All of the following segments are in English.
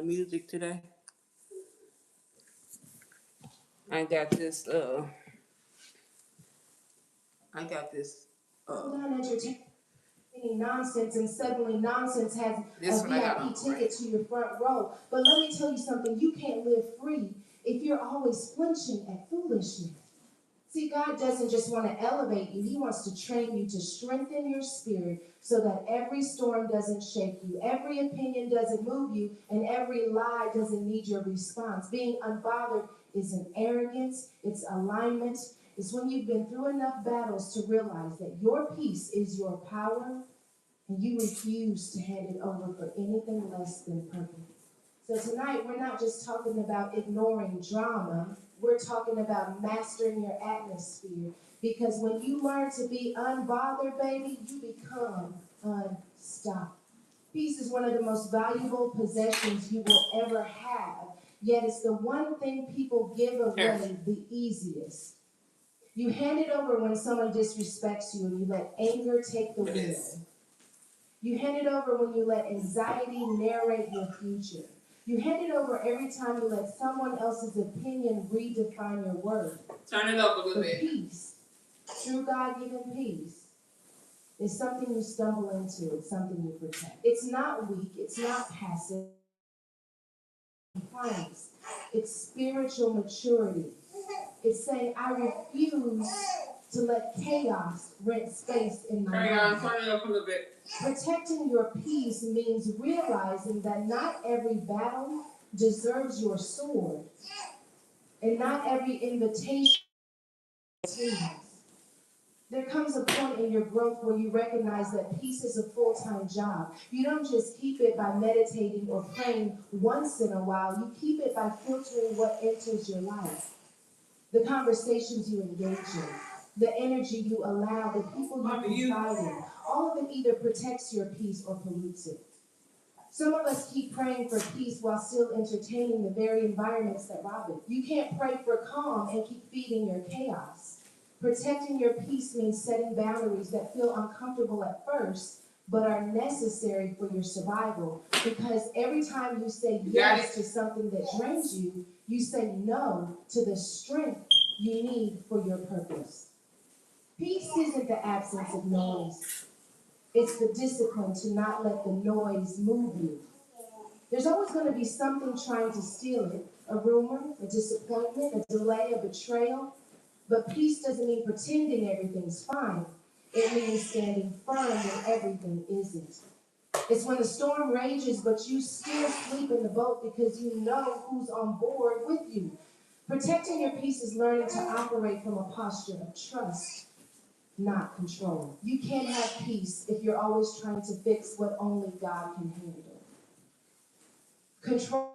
music today. I got this. I got this. Any nonsense, and suddenly nonsense has a VIP ticket to your front row. But let me tell you something: you can't live free if you're always flinching at foolishness. See, God doesn't just want to elevate you, He wants to train you to strengthen your spirit so that every storm doesn't shake you, every opinion doesn't move you, and every lie doesn't need your response. Being unbothered isn't arrogance, it's alignment. It's when you've been through enough battles to realize that your peace is your power and you refuse to hand it over for anything less than perfect. So tonight, we're not just talking about ignoring drama, we're talking about mastering your atmosphere. Because when you learn to be unbothered, baby, you become unstoppable. Peace is one of the most valuable possessions you will ever have, yet it's the one thing people give away the easiest. You hand it over when someone disrespects you and you let anger take the wheel. You hand it over when you let anxiety narrate your future. You hand it over every time you let someone else's opinion redefine your worth. Turn it up a little bit. Peace, true God-given peace, is something you stumble into. It's something you protect. It's not weak. It's not passive. Compliance. It's spiritual maturity. It's saying, I refuse to let chaos rent space in my mind. Turn it up a little bit. Protecting your peace means realizing that not every battle deserves your sword, and not every invitation is. There comes a point in your growth where you recognize that peace is a full-time job. You don't just keep it by meditating or praying once in a while. You keep it by filtering what enters your life. The conversations you engage in, the energy you allow, the people you confide in, all of it either protects your peace or pollutes it. Some of us keep praying for peace while still entertaining the very environments that rob it. You can't pray for calm and keep feeding your chaos. Protecting your peace means setting boundaries that feel uncomfortable at first, but are necessary for your survival. Because every time you say yes to something that drains you, you say no to the strength you need for your purpose. Peace isn't the absence of noise. It's the discipline to not let the noise move you. There's always going to be something trying to steal it. A rumor, a disappointment, a delay, a betrayal. But peace doesn't mean pretending everything's fine. It means standing firm when everything isn't. It's when the storm rages, but you still sleep in the boat because you know who's on board with you. Protecting your peace is learning to operate from a posture of trust, not control. You can't have peace if you're always trying to fix what only God can handle. Control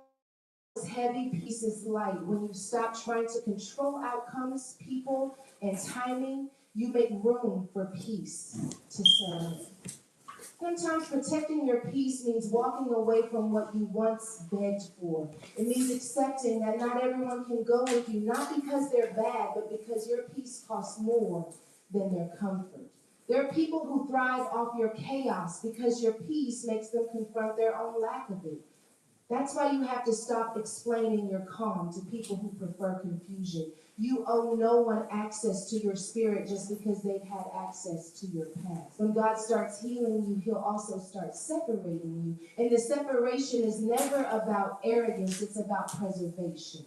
is heavy, peace is light. When you stop trying to control outcomes, people, and timing, you make room for peace to settle in. Sometimes protecting your peace means walking away from what you once begged for. It means accepting that not everyone can go with you, not because they're bad, but because your peace costs more than their comfort. There are people who thrive off your chaos because your peace makes them confront their own lack of it. That's why you have to stop explaining your calm to people who prefer confusion. You owe no one access to your spirit just because they've had access to your past. When God starts healing you, He'll also start separating you. And the separation is never about arrogance, it's about preservation.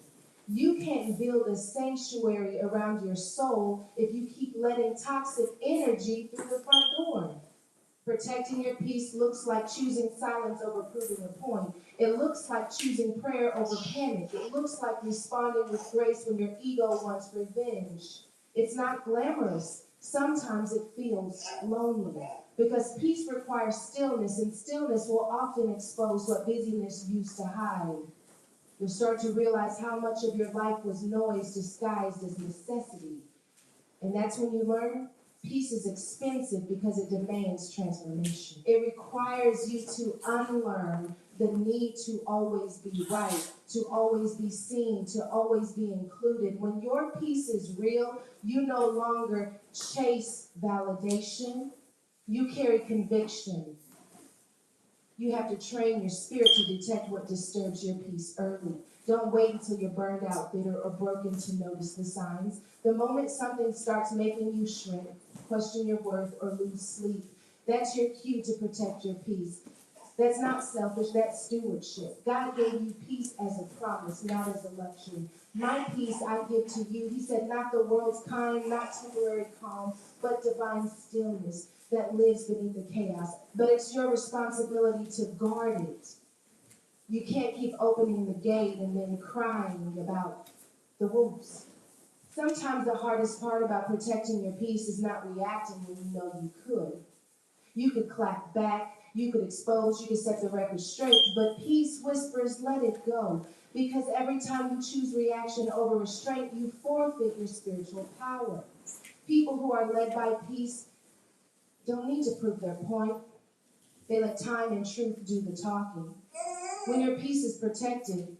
You can't build a sanctuary around your soul if you keep letting toxic energy through the front door. Protecting your peace looks like choosing silence over proving a point. It looks like choosing prayer over panic. It looks like responding with grace when your ego wants revenge. It's not glamorous. Sometimes it feels lonely. Because peace requires stillness, and stillness will often expose what busyness used to hide. You'll start to realize how much of your life was noise disguised as necessity. And that's when you learn peace is expensive because it demands transformation. It requires you to unlearn the need to always be right, to always be seen, to always be included. When your peace is real, you no longer chase validation, you carry conviction. You have to train your spirit to detect what disturbs your peace early. Don't wait until you're burned out, bitter, or broken to notice the signs. The moment something starts making you shrink, question your worth, or lose sleep, that's your cue to protect your peace. That's not selfish, that's stewardship. God gave you peace as a promise, not as a luxury. My peace I give to you. He said, not the world's kind, not temporary calm, but divine stillness that lives beneath the chaos. But it's your responsibility to guard it. You can't keep opening the gate and then crying about the wolves. Sometimes the hardest part about protecting your peace is not reacting when you know you could. You could clap back, you could expose, you could set the record straight, but peace whispers, let it go. Because every time you choose reaction over restraint, you forfeit your spiritual power. People who are led by peace don't need to prove their point. They let time and truth do the talking. When your peace is protected,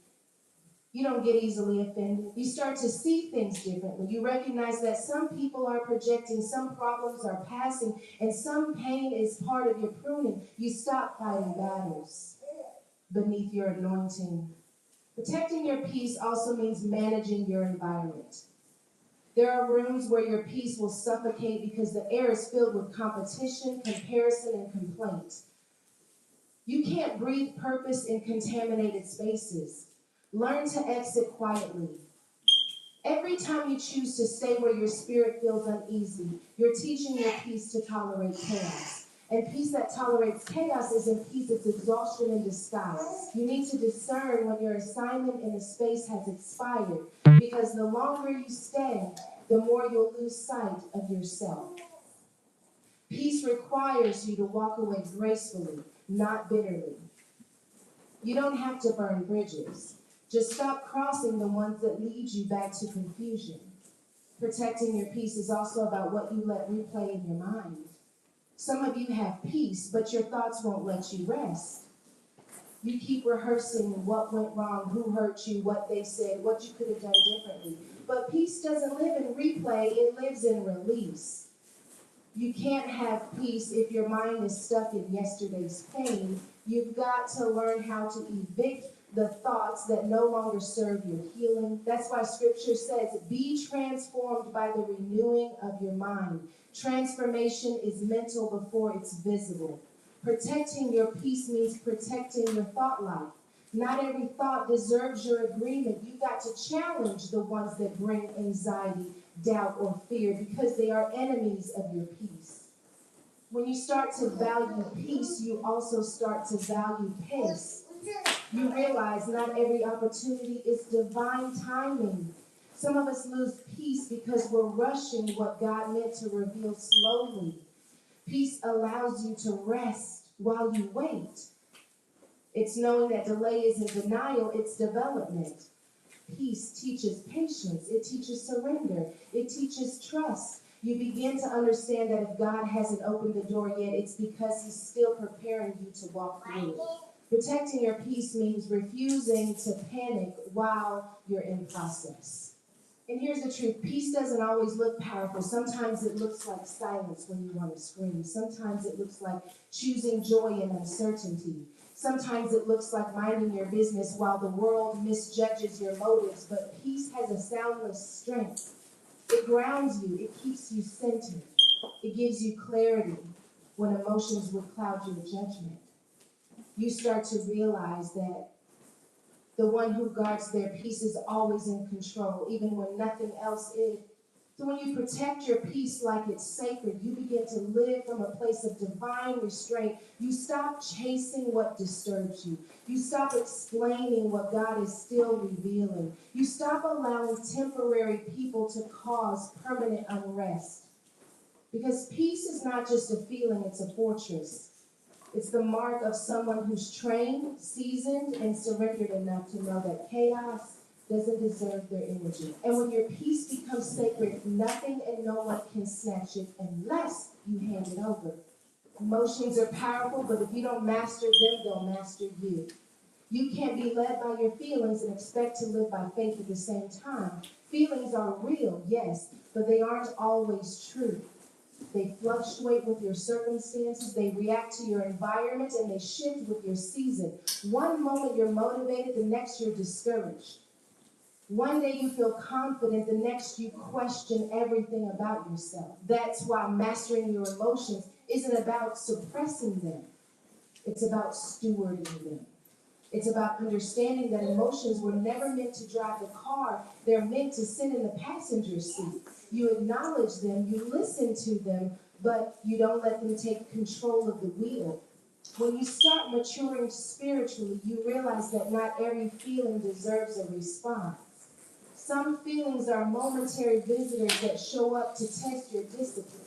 you don't get easily offended. You start to see things differently. You recognize that some people are projecting, some problems are passing, and some pain is part of your pruning. You stop fighting battles beneath your anointing. Protecting your peace also means managing your environment. There are rooms where your peace will suffocate because the air is filled with competition, comparison, and complaint. You can't breathe purpose in contaminated spaces. Learn to exit quietly. Every time you choose to stay where your spirit feels uneasy, you're teaching your peace to tolerate chaos. And peace that tolerates chaos isn't peace, it's exhaustion in disguise. You need to discern when your assignment in a space has expired, because the longer you stay, the more you'll lose sight of yourself. Peace requires you to walk away gracefully, not bitterly. You don't have to burn bridges. Just stop crossing the ones that lead you back to confusion. Protecting your peace is also about what you let replay in your mind. Some of you have peace, but your thoughts won't let you rest. You keep rehearsing what went wrong, who hurt you, what they said, what you could have done differently. But peace doesn't live in replay, it lives in release. You can't have peace if your mind is stuck in yesterday's pain. You've got to learn how to evict the thoughts that no longer serve your healing. That's why scripture says, be transformed by the renewing of your mind. Transformation is mental before it's visible. Protecting your peace means protecting your thought life. Not every thought deserves your agreement. You've got to challenge the ones that bring anxiety, doubt, or fear, because they are enemies of your peace. When you start to value peace, you also start to value pace. You realize not every opportunity is divine timing. Some of us lose peace because we're rushing what God meant to reveal slowly. Peace allows you to rest while you wait. It's knowing that delay isn't denial, it's development. Peace teaches patience. It teaches surrender. It teaches trust. You begin to understand that if God hasn't opened the door yet, it's because he's still preparing you to walk through it. Protecting your peace means refusing to panic while you're in process. And here's the truth. Peace doesn't always look powerful. Sometimes it looks like silence when you want to scream. Sometimes it looks like choosing joy in uncertainty. Sometimes it looks like minding your business while the world misjudges your motives, but peace has a soundless strength. It grounds you. It keeps you centered. It gives you clarity when emotions would cloud your judgment. You start to realize that the one who guards their peace is always in control, even when nothing else is. So when you protect your peace like it's sacred, you begin to live from a place of divine restraint. You stop chasing what disturbs you. You stop explaining what God is still revealing. You stop allowing temporary people to cause permanent unrest. Because peace is not just a feeling, it's a fortress. It's the mark of someone who's trained, seasoned, and surrendered enough to know that chaos doesn't deserve their energy. And when your peace becomes sacred, nothing and no one can snatch it unless you hand it over. Emotions are powerful, but if you don't master them, they'll master you. You can't be led by your feelings and expect to live by faith at the same time. Feelings are real, yes, but they aren't always true. They fluctuate with your circumstances. They react to your environment, and they shift with your season. One moment you're motivated, the next you're discouraged. One day you feel confident, the next you question everything about yourself. That's why mastering your emotions isn't about suppressing them. It's about stewarding them. It's about understanding that emotions were never meant to drive the car. They're meant to sit in the passenger seat. You acknowledge them, you listen to them, but you don't let them take control of the wheel. When you start maturing spiritually, you realize that not every feeling deserves a response. Some feelings are momentary visitors that show up to test your discipline.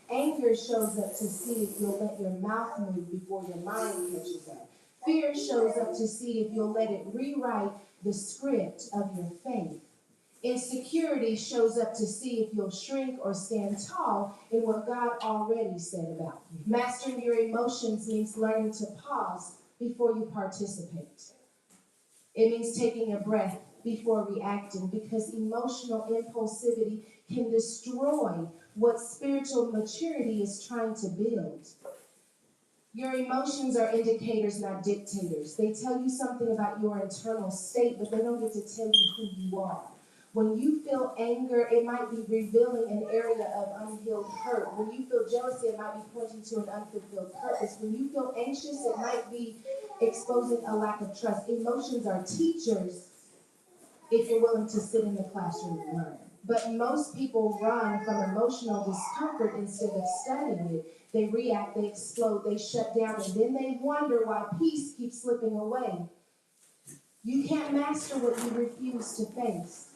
Anger shows up to see if you'll let your mouth move before your mind catches up. Fear shows up to see if you'll let it rewrite the script of your faith. Insecurity shows up to see if you'll shrink or stand tall in what God already said about you. Mastering your emotions means learning to pause before you participate. It means taking a breath before reacting, because emotional impulsivity can destroy what spiritual maturity is trying to build. Your emotions are indicators, not dictators. They tell you something about your internal state, but they don't get to tell you who you are. When you feel anger, it might be revealing an area of unhealed hurt. When you feel jealousy, it might be pointing to an unfulfilled purpose. When you feel anxious, it might be exposing a lack of trust. Emotions are teachers if you're willing to sit in the classroom and learn. But most people run from emotional discomfort instead of studying it. They react, they explode, they shut down, and then they wonder why peace keeps slipping away. You can't master what you refuse to face.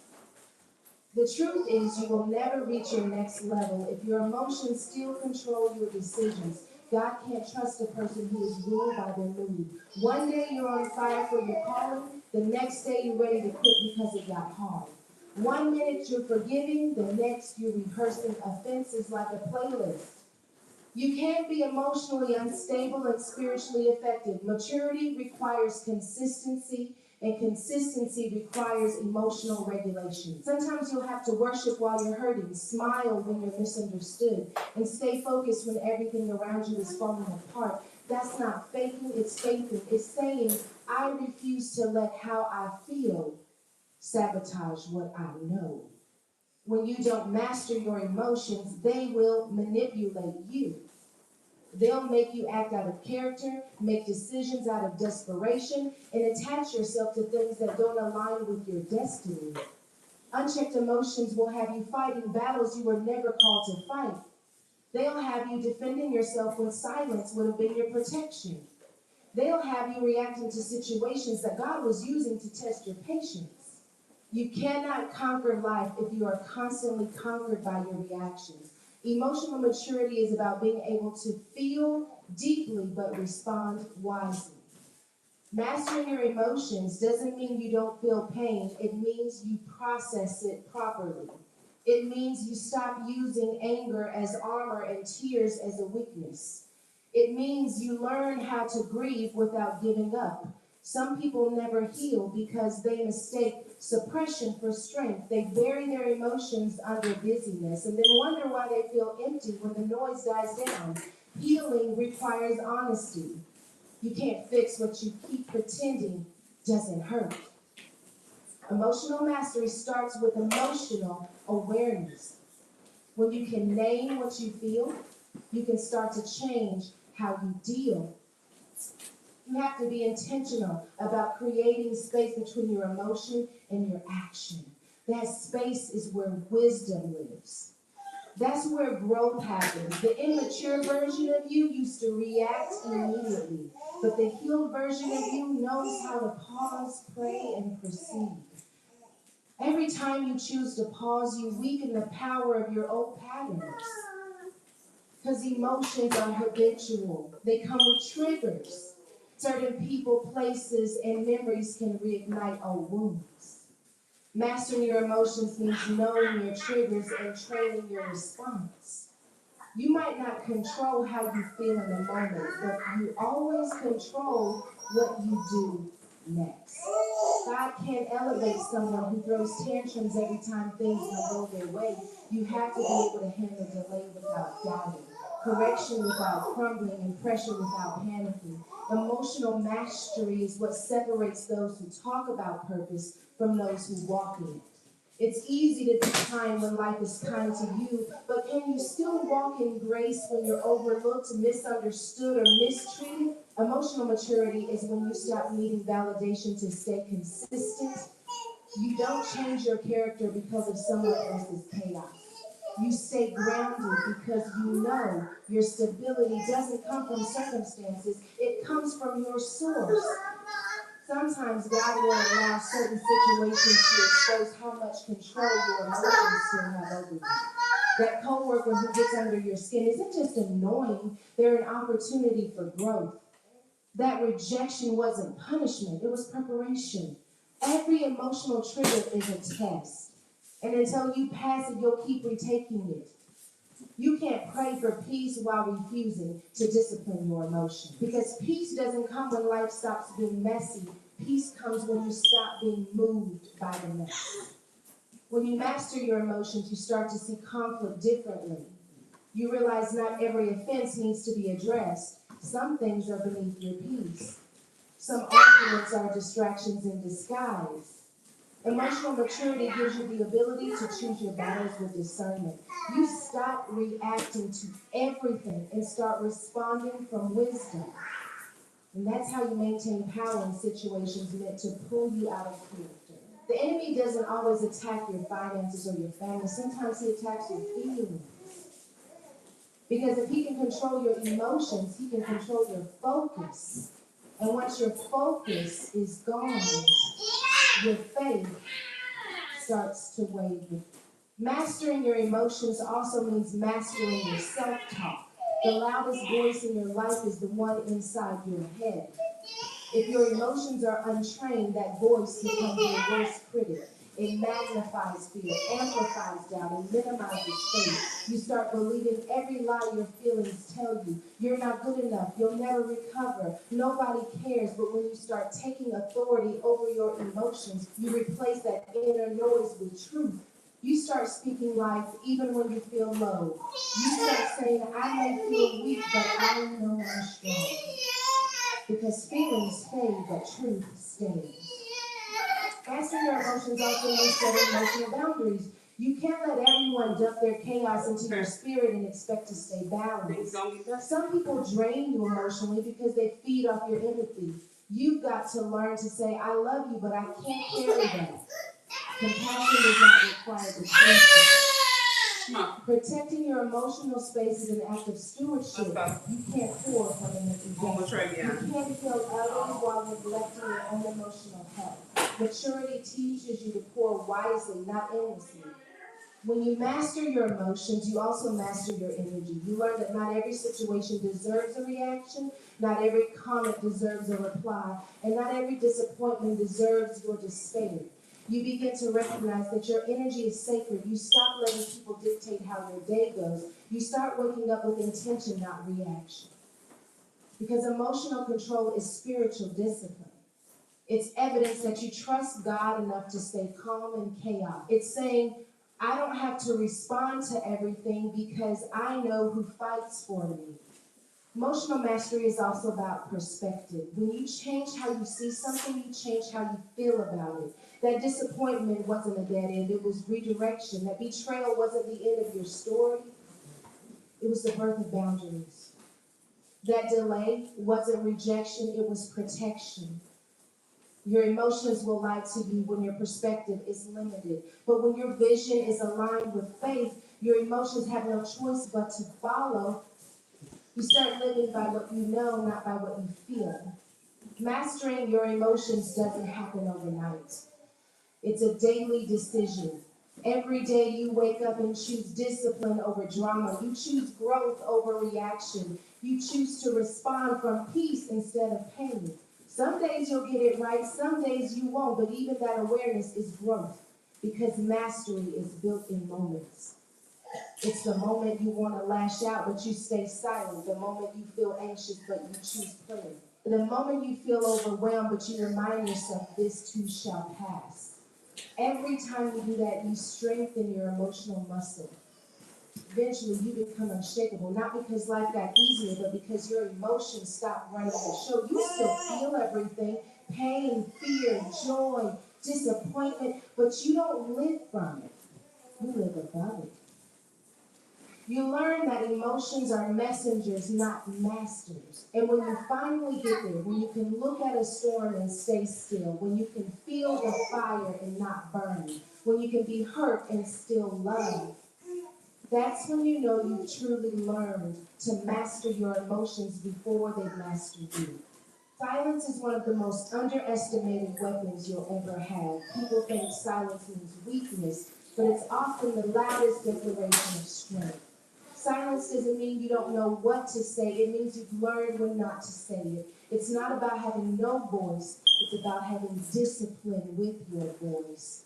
The truth is, you will never reach your next level if your emotions still control your decisions. God can't trust a person who is ruled by their mood. One day you're on fire for your calling, the next day you're ready to quit because it got hard. 1 minute you're forgiving, the next you're rehearsing offenses like a playlist. You can't be emotionally unstable and spiritually effective. Maturity requires consistency, and consistency requires emotional regulation. Sometimes you'll have to worship while you're hurting, smile when you're misunderstood, and stay focused when everything around you is falling apart. That's not faking, it's faithing. It's saying, I refuse to let how I feel sabotage what I know. When you don't master your emotions, they will manipulate you. They'll make you act out of character, make decisions out of desperation, and attach yourself to things that don't align with your destiny. Unchecked emotions will have you fighting battles you were never called to fight. They'll have you defending yourself when silence would have been your protection. They'll have you reacting to situations that God was using to test your patience. You cannot conquer life if you are constantly conquered by your reactions. Emotional maturity is about being able to feel deeply but respond wisely. Mastering your emotions doesn't mean you don't feel pain. It means you process it properly. It means you stop using anger as armor and tears as a weakness. It means you learn how to grieve without giving up. Some people never heal because they mistake suppression for strength. They bury their emotions under busyness and then wonder why they feel empty when the noise dies down. Healing requires honesty. You can't fix what you keep pretending doesn't hurt. Emotional mastery starts with emotional awareness. When you can name what you feel, you can start to change how you deal. You have to be intentional about creating space between your emotion and your action. That space is where wisdom lives. That's where growth happens. The immature version of you used to react immediately, but the healed version of you knows how to pause, pray, and proceed. Every time you choose to pause, you weaken the power of your old patterns. Because emotions are habitual. They come with triggers. Certain people, places, and memories can reignite old wounds. Mastering your emotions means knowing your triggers and training your response. You might not control how you feel in the moment, but you always control what you do next. God can't elevate someone who throws tantrums every time things don't go their way. You have to be able to handle delay without doubting, correction without crumbling, and pressure without panicking. Emotional mastery is what separates those who talk about purpose from those who walk in it. It's easy to be kind when life is kind to you, but can you still walk in grace when you're overlooked, misunderstood, or mistreated? Emotional maturity is when you stop needing validation to stay consistent. You don't change your character because of someone else's chaos. You stay grounded because you know your stability doesn't come from circumstances, it comes from your source. Sometimes God will allow certain situations to expose how much control your emotions still have over you. That coworker who gets under your skin isn't just annoying, they're an opportunity for growth. That rejection wasn't punishment, it was preparation. Every emotional trigger is a test. And until you pass it, you'll keep retaking it. You can't pray for peace while refusing to discipline your emotion. Because peace doesn't come when life stops being messy. Peace comes when you stop being moved by the mess. When you master your emotions, you start to see conflict differently. You realize not every offense needs to be addressed. Some things are beneath your peace. Some arguments are distractions in disguise. Emotional maturity gives you the ability to choose your battles with discernment. You stop reacting to everything and start responding from wisdom. And that's how you maintain power in situations meant to pull you out of character. The enemy doesn't always attack your finances or your family. Sometimes he attacks your feelings. Because if he can control your emotions, he can control your focus. And once your focus is gone, your faith starts to waver. Mastering your emotions also means mastering your self-talk. The loudest voice in your life is the one inside your head. If your emotions are untrained, that voice becomes your worst critic. It magnifies fear, amplifies doubt, and minimizes faith. You start believing every lie your feelings tell you. You're not good enough. You'll never recover. Nobody cares. But when you start taking authority over your emotions, you replace that inner noise with truth. You start speaking life even when you feel low. You start saying, I may feel weak, but I know I'm strong. Because feelings fade, but truth stays. Mastering your emotions also means setting emotional boundaries. You can't let everyone dump their chaos into your spirit and expect to stay balanced. Now, some people drain you emotionally because they feed off your empathy. You've got to learn to say, I love you, but I can't carry that. Compassion is not required to trust. Protecting your emotional space is an act of stewardship. You can't pour from an empty vessel. You can't feel others while neglecting your own emotional health. Maturity teaches you to pour wisely, not endlessly. When you master your emotions, you also master your energy. You learn that not every situation deserves a reaction, not every comment deserves a reply, and not every disappointment deserves your despair. You begin to recognize that your energy is sacred. You stop letting people dictate how your day goes. You start waking up with intention, not reaction. Because emotional control is spiritual discipline. It's evidence that you trust God enough to stay calm in chaos. It's saying, I don't have to respond to everything because I know who fights for me. Emotional mastery is also about perspective. When you change how you see something, you change how you feel about it. That disappointment wasn't a dead end, it was redirection. That betrayal wasn't the end of your story, it was the birth of boundaries. That delay wasn't rejection, it was protection. Your emotions will lie to you when your perspective is limited. But when your vision is aligned with faith, your emotions have no choice but to follow. You start living by what you know, not by what you feel. Mastering your emotions doesn't happen overnight. It's a daily decision. Every day you wake up and choose discipline over drama. You choose growth over reaction. You choose to respond from peace instead of pain. Some days you'll get it right, some days you won't, but even that awareness is growth because mastery is built in moments. It's the moment you want to lash out, but you stay silent. The moment you feel anxious, but you choose prayer. The moment you feel overwhelmed, but you remind yourself, this too shall pass. Every time you do that, you strengthen your emotional muscle. Eventually, you become unshakable, not because life got easier, but because your emotions stop running the show. You still feel everything, pain, fear, joy, disappointment, but you don't live from it. You live above it. You learn that emotions are messengers, not masters. And when you finally get there, when you can look at a storm and stay still, when you can feel the fire and not burn, when you can be hurt and still love, that's when you know you've truly learned to master your emotions before they master you. Silence is one of the most underestimated weapons you'll ever have. People think silence means weakness, but it's often the loudest declaration of strength. Silence doesn't mean you don't know what to say. It means you've learned when not to say it. It's not about having no voice. It's about having discipline with your voice.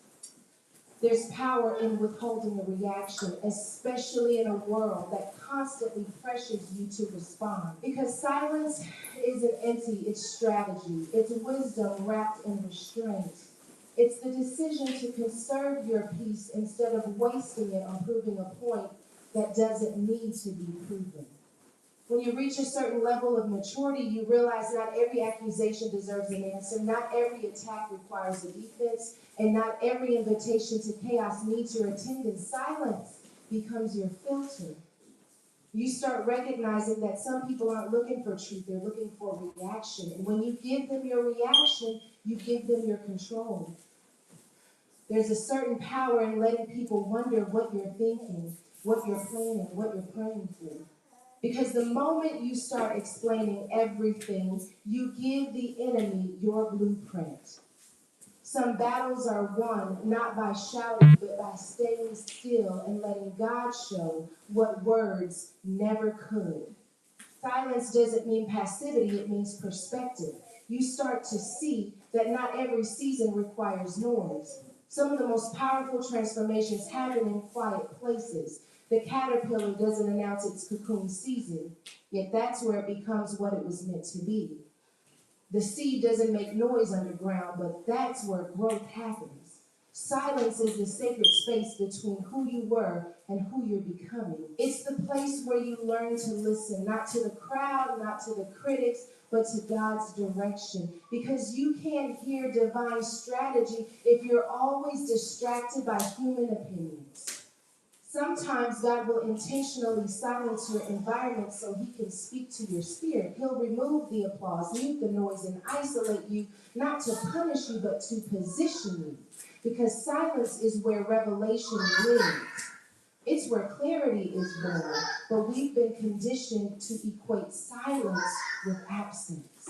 There's power in withholding a reaction, especially in a world that constantly pressures you to respond. Because silence isn't empty, it's strategy. It's wisdom wrapped in restraint. It's the decision to conserve your peace instead of wasting it on proving a point that doesn't need to be proven. When you reach a certain level of maturity, you realize not every accusation deserves an answer, not every attack requires a defense, and not every invitation to chaos needs your attendance. Silence becomes your filter. You start recognizing that some people aren't looking for truth, they're looking for reaction. And when you give them your reaction, you give them your control. There's a certain power in letting people wonder what you're thinking, what you're planning, what you're praying for. Because the moment you start explaining everything, you give the enemy your blueprint. Some battles are won not by shouting, but by staying still and letting God show what words never could. Silence doesn't mean passivity, it means perspective. You start to see that not every season requires noise. Some of the most powerful transformations happen in quiet places. The caterpillar doesn't announce its cocoon season, yet that's where it becomes what it was meant to be. The seed doesn't make noise underground, but that's where growth happens. Silence is the sacred space between who you were and who you're becoming. It's the place where you learn to listen, not to the crowd, not to the critics, but to God's direction. Because you can't hear divine strategy if you're always distracted by human opinions. Sometimes God will intentionally silence your environment so he can speak to your spirit. He'll remove the applause, mute the noise, and isolate you, not to punish you, but to position you. Because silence is where revelation lives. It's where clarity is born. But we've been conditioned to equate silence with absence.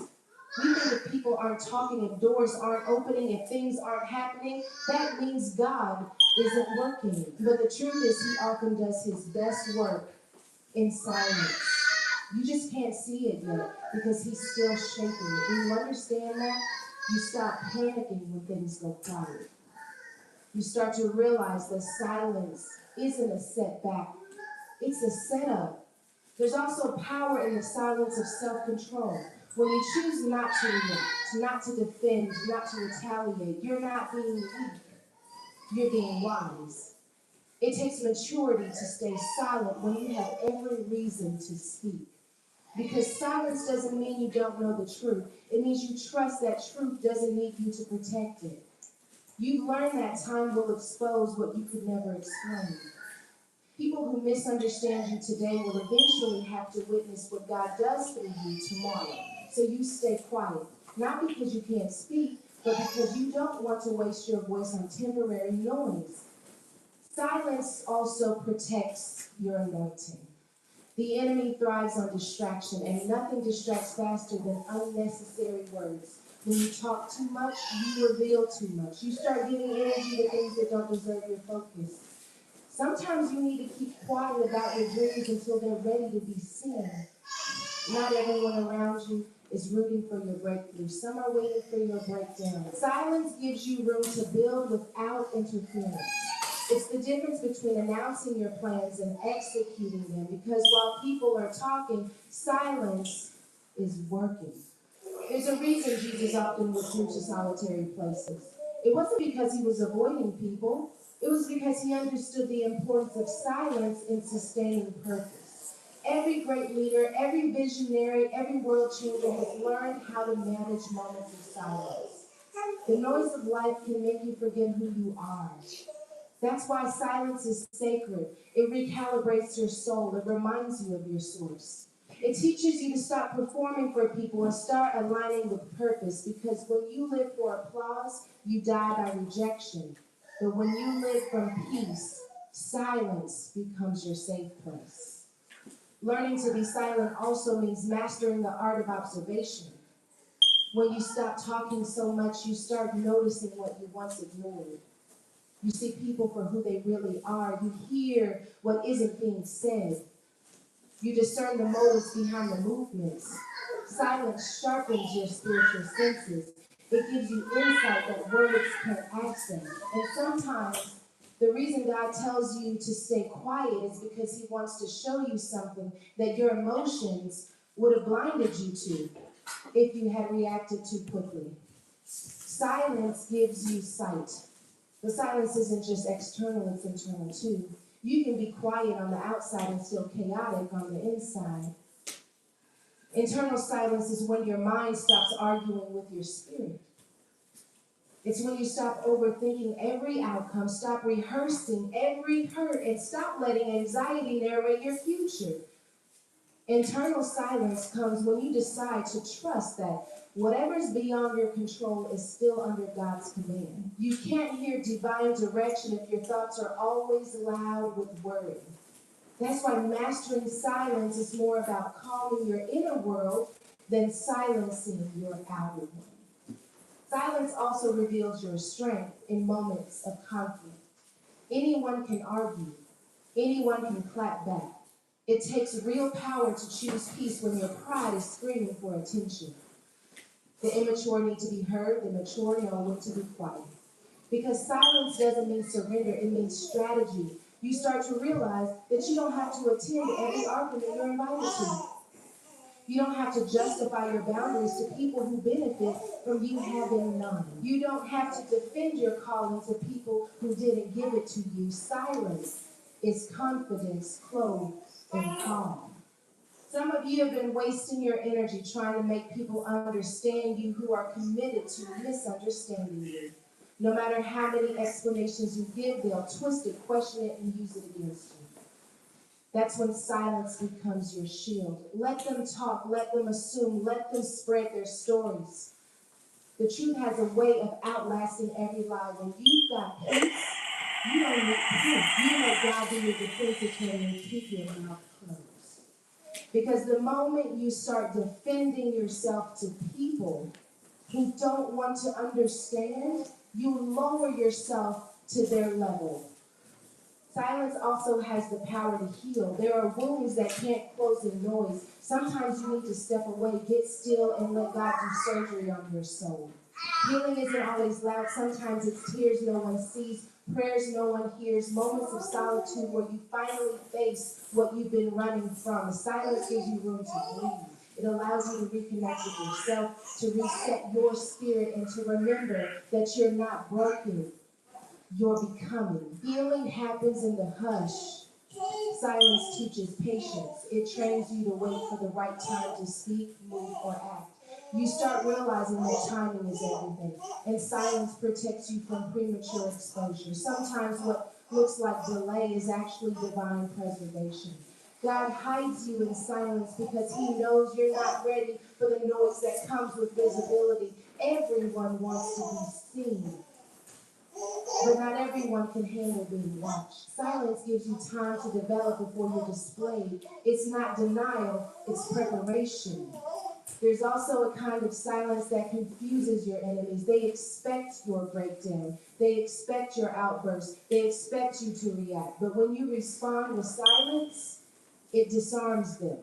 We think if people aren't talking, if doors aren't opening, if things aren't happening, that means God isn't working. But the truth is, he often does his best work in silence. You just can't see it yet because he's still shaking. Do you understand that? You stop panicking when things go quiet. You start to realize that silence isn't a setback, it's a setup. There's also power in the silence of self-control. When you choose not to react, not to defend, not to retaliate, you're not being weak, you're being wise. It takes maturity to stay silent when you have every reason to speak. Because silence doesn't mean you don't know the truth. It means you trust that truth doesn't need you to protect it. You've learned that time will expose what you could never explain. People who misunderstand you today will eventually have to witness what God does through you tomorrow. So you stay quiet, not because you can't speak, but because you don't want to waste your voice on temporary noise. Silence also protects your anointing. The enemy thrives on distraction, and nothing distracts faster than unnecessary words. When you talk too much, you reveal too much. You start giving energy to things that don't deserve your focus. Sometimes you need to keep quiet about your dreams until they're ready to be seen. Not everyone around you is rooting for your breakthrough. Some are waiting for your breakdown. Silence gives you room to build without interference. It's the difference between announcing your plans and executing them, because while people are talking, silence is working. There's a reason Jesus often withdrew to solitary places. It wasn't because he was avoiding people. It was because he understood the importance of silence in sustaining purpose. Every great leader, every visionary, every world changer has learned how to manage moments of silence. The noise of life can make you forget who you are. That's why silence is sacred. It recalibrates your soul. It reminds you of your source. It teaches you to stop performing for people and start aligning with purpose, because when you live for applause, you die by rejection. But when you live from peace, silence becomes your safe place. Learning to be silent also means mastering the art of observation. When you stop talking so much, you start noticing what you once ignored. You see people for who they really are. You hear what isn't being said. You discern the motives behind the movements. Silence sharpens your spiritual senses. It gives you insight that words can't access. And sometimes the reason God tells you to stay quiet is because he wants to show you something that your emotions would have blinded you to if you had reacted too quickly. Silence gives you sight. The silence isn't just external, it's internal too. You can be quiet on the outside and still chaotic on the inside. Internal silence is when your mind stops arguing with your spirit. It's when you stop overthinking every outcome, stop rehearsing every hurt, and stop letting anxiety narrate your future. Internal silence comes when you decide to trust that whatever's beyond your control is still under God's command. You can't hear divine direction if your thoughts are always loud with worry. That's why mastering silence is more about calming your inner world than silencing your outer one. Silence also reveals your strength in moments of conflict. Anyone can argue. Anyone can clap back. It takes real power to choose peace when your pride is screaming for attention. The immature need to be heard. The mature know when to be quiet. Because silence doesn't mean surrender. It means strategy. You start to realize that you don't have to attend every argument you're invited to. You don't have to justify your boundaries to people who benefit from you having none. You don't have to defend your calling to people who didn't give it to you. Silence is confidence clothed in calm. Some of you have been wasting your energy trying to make people understand you who are committed to misunderstanding you. No matter how many explanations you give, they'll twist it, question it, and use it against you. That's when silence becomes your shield. Let them talk, let them assume, let them spread their stories. The truth has a way of outlasting every lie. When you've got peace, you don't need proof. You let God be your defense attorney and keep your mouth closed. Because the moment you start defending yourself to people who don't want to understand, you lower yourself to their level. Silence also has the power to heal. There are wounds that can't close in noise. Sometimes you need to step away, get still, and let God do surgery on your soul. Healing isn't always loud. Sometimes it's tears no one sees, prayers no one hears, moments of solitude where you finally face what you've been running from. Silence gives you room to breathe. It allows you to reconnect with yourself, to reset your spirit, and to remember that you're not broken. You're becoming. Healing happens in the hush. Silence teaches patience. It trains you to wait for the right time to speak, move, or act. You start realizing that timing is everything, and silence protects you from premature exposure. Sometimes what looks like delay is actually divine preservation. God hides you in silence because he knows you're not ready for the noise that comes with visibility. Everyone wants to be seen, but not everyone can handle being watched. Silence gives you time to develop before you're displayed. It's not denial, it's preparation. There's also a kind of silence that confuses your enemies. They expect your breakdown. They expect your outburst. They expect you to react. But when you respond with silence, it disarms them.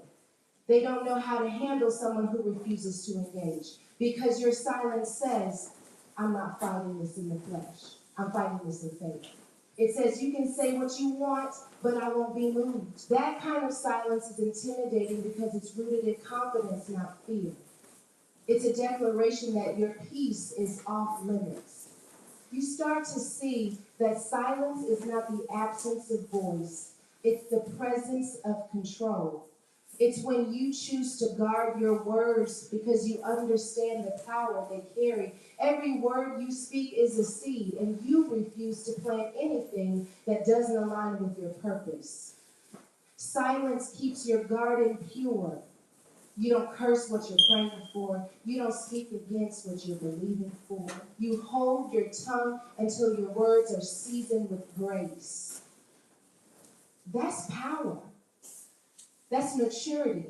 They don't know how to handle someone who refuses to engage. Because your silence says, I'm not fighting this in the flesh. I'm fighting this in faith. It says you can say what you want, but I won't be moved. That kind of silence is intimidating because it's rooted in confidence, not fear. It's a declaration that your peace is off limits. You start to see that silence is not the absence of voice, it's the presence of control. It's when you choose to guard your words because you understand the power they carry. Every word you speak is a seed, and you refuse to plant anything that doesn't align with your purpose. Silence keeps your garden pure. You don't curse what you're praying for. You don't speak against what you're believing for. You hold your tongue until your words are seasoned with grace. That's power. That's maturity.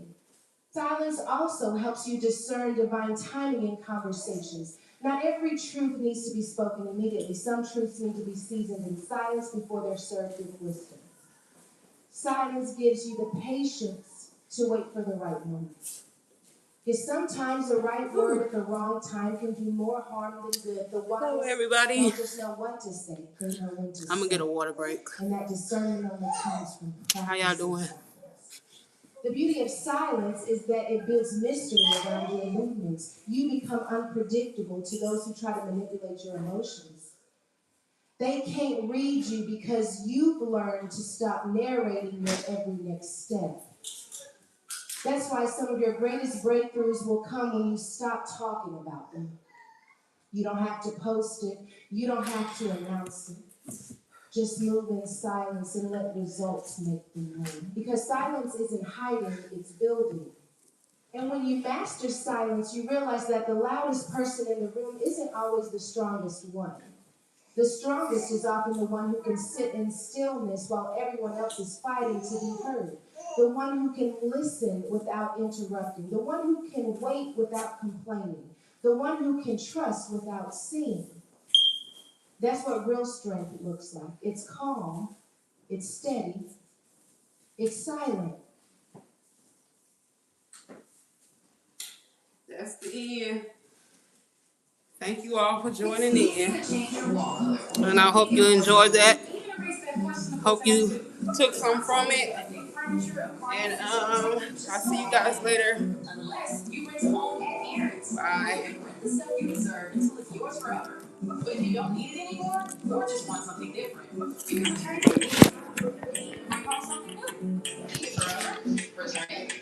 Silence also helps you discern divine timing in conversations. Not every truth needs to be spoken immediately. Some truths need to be seasoned in silence before they're served with wisdom. Silence gives you the patience to wait for the right moment. Because sometimes the right word at the wrong time can do more harm than good. The wise Hello, everybody. don't just know what to say, they know when to say. I'm gonna get a water break. And that discernment only comes from practice. How y'all doing? The beauty of silence is that it builds mystery around your movements. You become unpredictable to those who try to manipulate your emotions. They can't read you because you've learned to stop narrating your every next step. That's why some of your greatest breakthroughs will come when you stop talking about them. You don't have to post it. You don't have to announce it. Just move in silence and let results make them known. Because silence isn't hiding, it's building. And when you master silence, you realize that the loudest person in the room isn't always the strongest one. The strongest is often the one who can sit in stillness while everyone else is fighting to be heard. The one who can listen without interrupting. The one who can wait without complaining. The one who can trust without seeing. That's what real strength looks like. It's calm, it's steady, it's silent. That's the end. Thank you all for joining in. And I hope you enjoyed that. Hope you took some from it. And I'll see you guys later. Bye. But if you don't need it anymore, or just want something different, you can return it. Might want something new. Keep it forever. Return it.